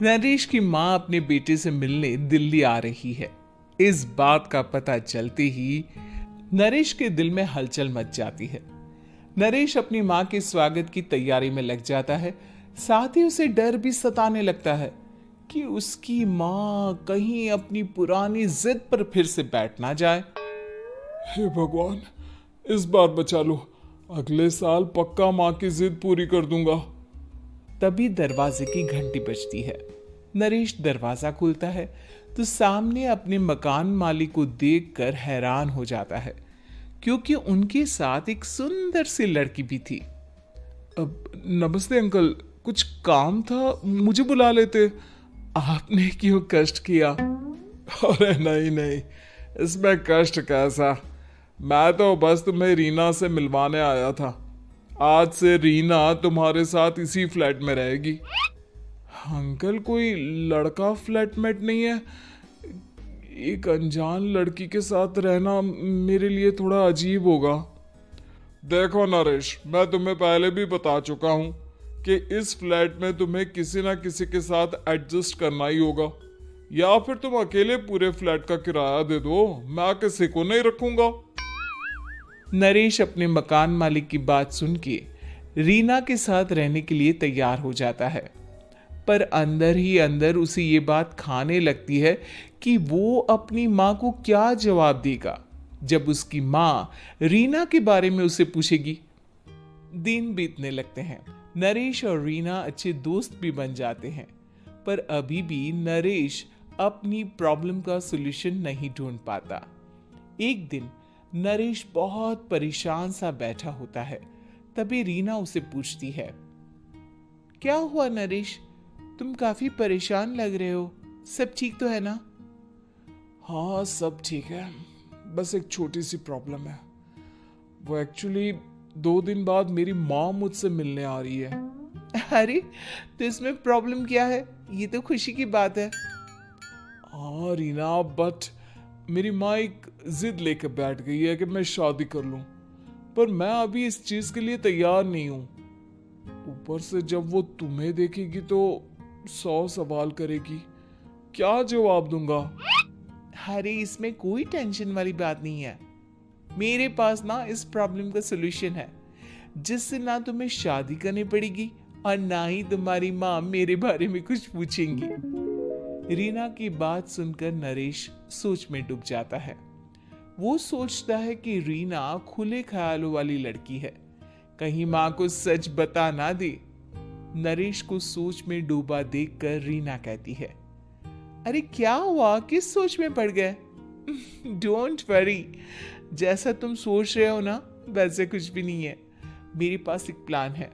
नरेश की मां अपने बेटे से मिलने दिल्ली आ रही है। इस बात का पता चलते ही नरेश के दिल में हलचल मच जाती है। नरेश अपनी मां के स्वागत की तैयारी में लग जाता है। साथ ही उसे डर भी सताने लगता है कि उसकी मां कहीं अपनी पुरानी जिद पर फिर से बैठ ना जाए। हे भगवान, इस बार बचा लो। अगले साल पक्का माँ की जिद पूरी कर दूंगा। तभी दरवाजे की घंटी बजती है। नरेश दरवाजा खोलता है तो सामने अपने मकान मालिक को देखकर हैरान हो जाता है, क्योंकि उनके साथ एक सुंदर सी लड़की भी थी। अब नमस्ते अंकल, कुछ काम था, मुझे बुला लेते। आपने क्यों कष्ट किया? अरे नहीं नहीं, इसमें कष्ट कैसा। मैं तो बस तुम्हें रीना से मिलवाने आया था। आज से रीना तुम्हारे साथ इसी फ्लैट में रहेगी। अंकल, कोई लड़का फ्लैटमेट नहीं है? एक अनजान लड़की के साथ रहना मेरे लिए थोड़ा अजीब होगा। देखो नरेश, मैं तुम्हें पहले भी बता चुका हूं कि इस फ्लैट में तुम्हें किसी ना किसी के साथ एडजस्ट करना ही होगा, या फिर तुम अकेले पूरे फ्लैट का किराया दे दो, मैं किसी को नहीं रखूंगा। नरेश अपने मकान मालिक की बात सुन के रीना के साथ रहने के लिए तैयार हो जाता है, पर अंदर ही अंदर उसे ये बात खाने लगती है कि वो अपनी माँ को क्या जवाब देगा जब उसकी माँ रीना के बारे में उसे पूछेगी। दिन बीतने लगते हैं। नरेश और रीना अच्छे दोस्त भी बन जाते हैं, पर अभी भी नरेश अपनी प्रॉब्लम का सलूशन नहीं ढूंढ पाता। एक दिन नरेश बहुत परेशान सा बैठा होता है। तभी रीना उसे पूछती है, क्या हुआ नरेश, तुम काफी परेशान लग रहे हो, सब ठीक तो है ना? हाँ, सब ठीक है, बस एक छोटी सी प्रॉब्लम है। वो एक्चुअली 2 दिन बाद मेरी माँ मुझसे मिलने आ रही है। अरे, तो इसमें प्रॉब्लम क्या है? ये तो खुशी की बात है। हाँ रीना, बट मेरी माँ एक जिद लेकर बैठ गई है कि मैं शादी कर लूं, पर मैं अभी इस चीज के लिए तैयार नहीं हूं। ऊपर से जब वो तुम्हें देखेगी तो 100 सवाल करेगी, क्या जवाब दूंगा? अरे, इसमें कोई टेंशन वाली बात नहीं है। मेरे पास ना इस प्रॉब्लम का सलूशन है, जिससे ना तुम्हें शादी करनी पड़ेगी और ना ही तुम्हारी माँ मेरे बारे में कुछ पूछेंगी। रीना की बात सुनकर नरेश सोच में डूब जाता है। वो सोचता है कि रीना खुले ख्यालों वाली लड़की है, कहीं माँ को सच बता ना दे। नरेश को सोच में डूबा देखकर रीना कहती है, अरे क्या हुआ, किस सोच में पड़ गए? डोंट वरी, जैसा तुम सोच रहे हो ना वैसे कुछ भी नहीं है। मेरे पास एक प्लान है।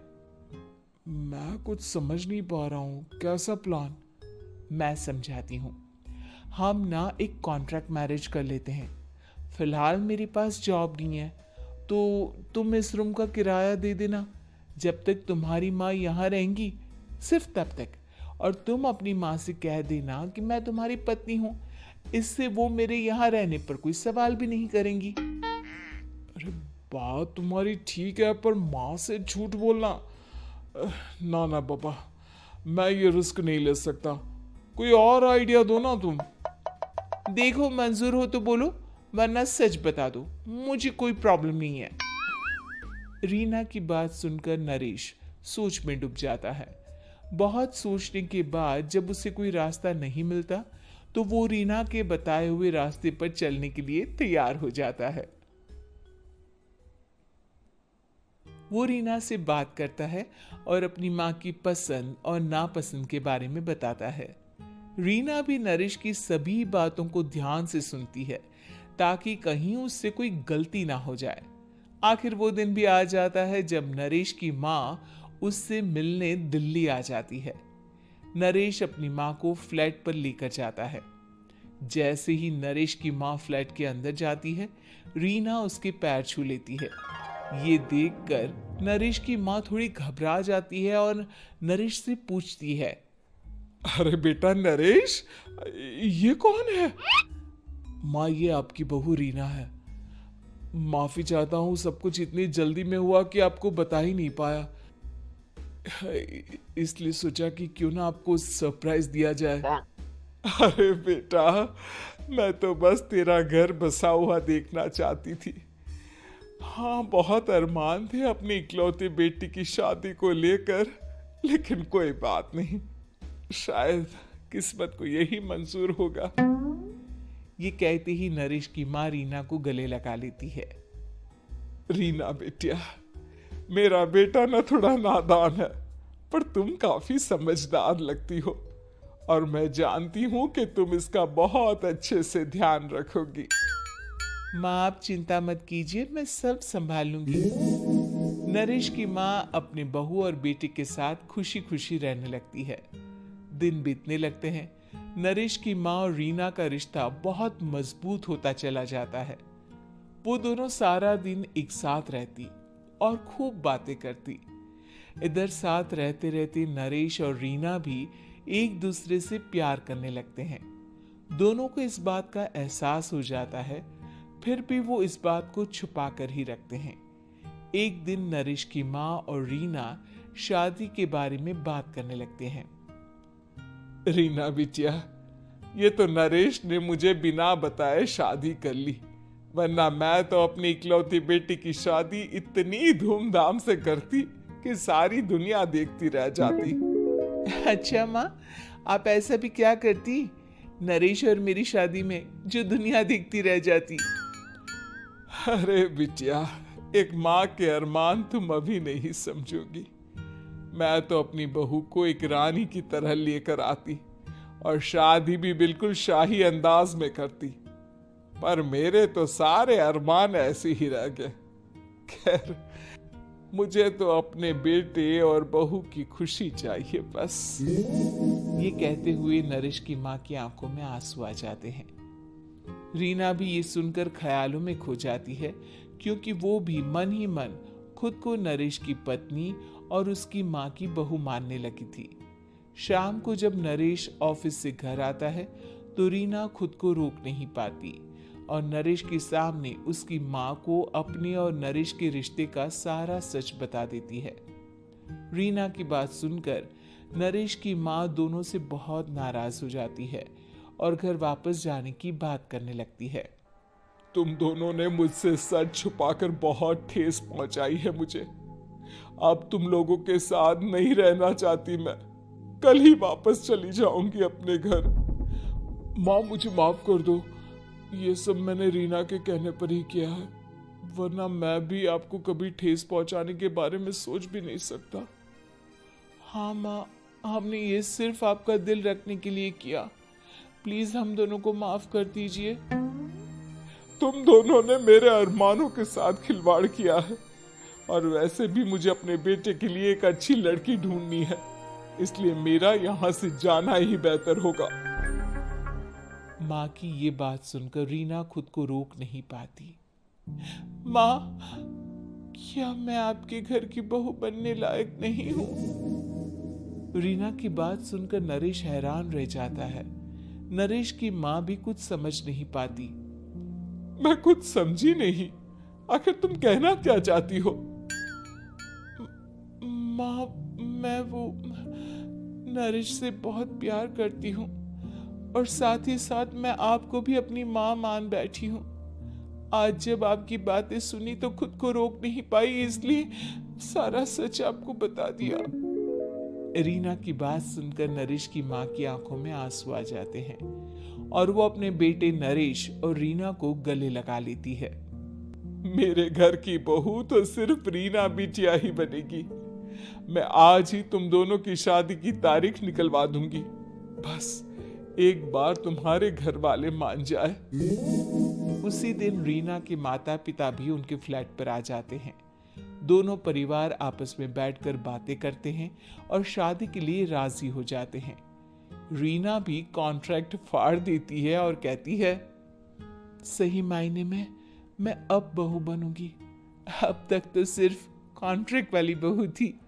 मैं कुछ समझ नहीं पा रहा हूँ, कैसा प्लान? मैं समझाती हूँ। हम ना एक कॉन्ट्रैक्ट मैरिज कर लेते हैं। फिलहाल मेरे पास जॉब नहीं है, तो तुम इस रूम का किराया दे देना जब तक तुम्हारी माँ यहाँ रहेंगी, सिर्फ तब तक। और तुम अपनी माँ से कह देना कि मैं तुम्हारी पत्नी हूँ, इससे वो मेरे यहाँ रहने पर कोई सवाल भी नहीं करेंगी। अरे, बात तुम्हारी ठीक है, पर माँ से झूठ बोलना, ना ना पापा, मैं ये रिस्क नहीं ले सकता। कोई और आइडिया दो ना तुम। देखो, मंजूर हो तो बोलो, वरना सच बता दो, मुझे कोई प्रॉब्लम नहीं है। रीना की बात सुनकर नरेश सोच में डूब जाता है। बहुत सोचने के बाद जब उसे कोई रास्ता नहीं मिलता, तो वो रीना के बताए हुए रास्ते पर चलने के लिए तैयार हो जाता है। वो रीना से बात करता है और अपनी माँ की पसंद और नापसंद के बारे में बताता है। रीना भी नरेश की सभी बातों को ध्यान से सुनती है, ताकि कहीं उससे कोई गलती ना हो जाए। आखिर वो दिन भी आ जाता है जब नरेश की माँ उससे मिलने दिल्ली आ जाती है। नरेश अपनी माँ को फ्लैट पर लेकर जाता है। जैसे ही नरेश की माँ फ्लैट के अंदर जाती है, रीना उसके पैर छू लेती है। ये देखकर नरेश की माँ थोड़ी घबरा जाती है और नरेश से पूछती है, अरे बेटा नरेश, ये कौन है? माँ, ये आपकी बहू रीना है। माफी चाहता हूँ, सब कुछ इतनी जल्दी में हुआ कि आपको बता ही नहीं पाया। इसलिए सोचा कि क्यों ना आपको सरप्राइज दिया जाए। अरे बेटा, मैं तो बस तेरा घर बसा हुआ देखना चाहती थी। हाँ, बहुत अरमान थे अपनी इकलौती बेटी की शादी को लेकर, लेकिन कोई बात नहीं, शायद किस्मत को यही मंजूर होगा। ये कहते ही नरेश की माँ रीना को गले लगा लेती है। रीना बेटिया, मेरा बेटा ना थोड़ा नादान है, पर तुम काफी समझदार लगती हो और मैं जानती हूं कि तुम इसका बहुत अच्छे से ध्यान रखोगी। माँ आप चिंता मत कीजिए, मैं सब संभाल लूंगी। नरेश की माँ अपनी बहू और बेटे के साथ खुशी खुशी रहने लगती है। दिन बीतने लगते हैं। नरेश की माँ और रीना का रिश्ता बहुत मजबूत होता चला जाता है। वो दोनों सारा दिन एक साथ रहती और खूब बातें करती। इधर साथ रहते रहते नरेश और रीना भी एक दूसरे से प्यार करने लगते हैं। दोनों को इस बात का एहसास हो जाता है, फिर भी वो इस बात को छुपा कर ही रखते हैं। एक दिन नरेश की माँ और रीना शादी के बारे में बात करने लगते हैं। रीना बिटिया, ये तो नरेश ने मुझे बिना बताए शादी कर ली, वरना मैं तो अपनी इकलौती बेटी की शादी इतनी धूमधाम से करती कि सारी दुनिया देखती रह जाती। अच्छा माँ, आप ऐसा भी क्या करती नरेश और मेरी शादी में जो दुनिया देखती रह जाती? अरे बिटिया, एक माँ के अरमान तुम अभी नहीं समझोगी। मैं तो अपनी बहू को एक रानी की तरह लेकर आती और शादी भी बिल्कुल शाही अंदाज में करती, पर मेरे तो सारे अरमान ऐसे ही रह गए। खैर, मुझे तो अपने बेटे और बहू की खुशी चाहिए बस। ये कहते हुए नरेश की माँ की आंखों में आंसू आ जाते हैं। रीना भी ये सुनकर ख्यालों में खो जाती है, क्योंकि वो भी मन ही मन खुद को नरेश की पत्नी और उसकी माँ की बहू मानने लगी थी। शाम को जब नरेश ऑफिस से घर आता है तो रीना खुद को रोक नहीं पाती और नरेश के सामने उसकी माँ को अपने और नरेश के रिश्ते का सारा सच बता देती है। रीना की बात सुनकर नरेश की माँ दोनों से बहुत नाराज हो जाती है और घर वापस जाने की बात करने लगती है। तुम दोनों ने मुझसे सच छुपाकर बहुत ठेस पहुंचाई है मुझे। अब तुम लोगों के साथ नहीं रहना चाहती मैं, कल ही वापस चली जाऊंगी अपने घर। माँ, मुझे माफ कर दो, ये सब मैंने रीना के कहने पर ही किया है, वरना मैं भी आपको कभी ठेस पहुंचाने के बारे में सोच भी नहीं सकता। हाँ माँ, हमने ये सिर्फ आपका दिल रखने के लिए किया, प्लीज हम दोनों को माफ कर दीजिए। तुम दोनों ने मेरे अरमानों के साथ खिलवाड़ किया है और वैसे भी मुझे अपने बेटे के लिए एक अच्छी लड़की ढूंढनी है, इसलिए मेरा यहाँ से जाना ही बेहतर होगा। माँ की ये बात सुनकर रीना खुद को रोक नहीं पाती। माँ, क्या मैं आपके घर की बहू बनने लायक नहीं हूँ? रीना की बात सुनकर नरेश हैरान रह जाता है। नरेश की माँ भी कुछ समझ नहीं पाती। मैं कुछ समझी नहीं, आखिर तुम कहना क्या चाहती हो? माँ, मैं वो नरेश से बहुत प्यार करती हूँ और साथ ही साथ मैं आपको भी अपनी माँ मान बैठी हूँ। आज जब आपकी बातें सुनी तो खुद को रोक नहीं पाई, इसलिए सारा सच आपको बता दिया। रीना की बात सुनकर नरेश की माँ की आंखों में आंसू आ जाते हैं और वो अपने बेटे नरेश और रीना को गले लगा लेती है। मेरे घर की बहू तो सिर्फ रीना बिटिया ही बनेगी। मैं आज ही तुम दोनों की शादी की तारीख निकलवा दूंगी, बस एक बार तुम्हारे घर वाले मान जाए। उसी दिन रीना के माता पिता भी उनके फ्लैट पर आ जाते हैं। दोनों परिवार आपस में बैठकर बातें करते हैं और शादी के लिए राजी हो जाते हैं। रीना भी कॉन्ट्रैक्ट फाड़ देती है और कहती है, सही मायने में मैं अब बहू बनूंगी, अब तक तो सिर्फ कॉन्ट्रैक्ट वाली बहू थी।